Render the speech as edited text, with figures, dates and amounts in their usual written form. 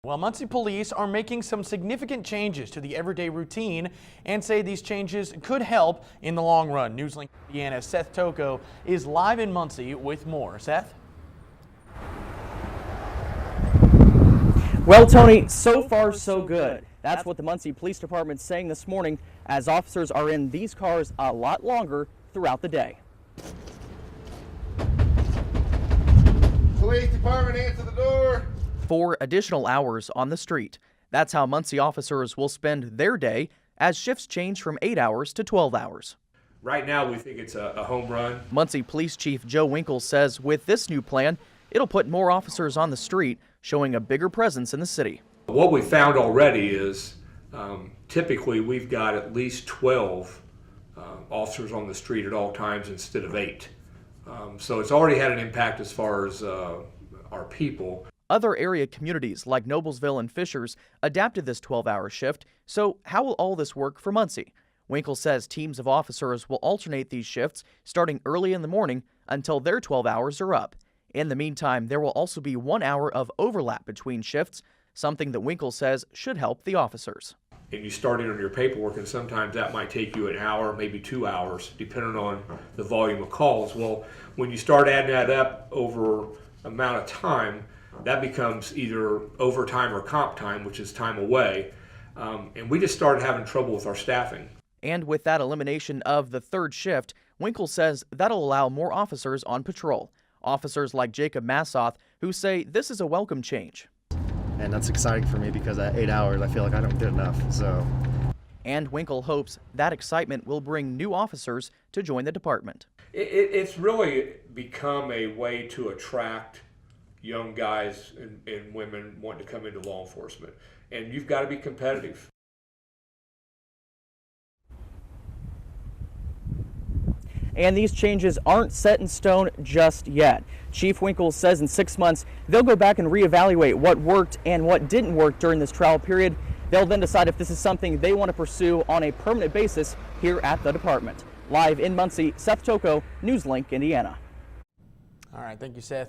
Well, Muncie police are making some significant changes to the everyday routine and say these changes could help in the long run. Newslink Indiana's Seth Toko is live in Muncie with more. Seth? Well, Tony, so far so good. That's what the Muncie Police Department's saying this morning as officers are in these cars a lot longer throughout the day. Police Department, answer the door. 4 additional hours on the street. That's how Muncie officers will spend their day as shifts change from 8 hours to 12 hours. Right now, we think it's a home run. Muncie Police Chief Joe Winkle says with this new plan, it'll put more officers on the street, showing a bigger presence in the city. What we found already is typically we've got at least 12 officers on the street at all times instead of 8. So it's already had an impact as far as our people. Other area communities like Noblesville and Fishers adapted this 12-hour shift. So how will all this work for Muncie? Winkle says teams of officers will alternate these shifts starting early in the morning until their 12 hours are up. In the meantime, there will also be 1 hour of overlap between shifts, something that Winkle says should help the officers. And you start in on your paperwork, and sometimes that might take you an hour, maybe 2 hours, depending on the volume of calls. Well, when you start adding that up over amount of time, that becomes either overtime or comp time, which is time away. And we just started having trouble with our staffing. And with that elimination of the third shift, Winkle says that'll allow more officers on patrol. Officers like Jacob Massoth, who say this is a welcome change. And that's exciting for me because at 8 hours, I feel like I don't get enough. And Winkle hopes that excitement will bring new officers to join the department. It's really become a way to attract young guys and women wanting to come into law enforcement. And you've got to be competitive. And these changes aren't set in stone just yet. Chief Winkle says in 6 months, they'll go back and reevaluate what worked and what didn't work during this trial period. They'll then decide if this is something they want to pursue on a permanent basis here at the department. Live in Muncie, Seth Toko, Newslink, Indiana. All right, thank you, Seth.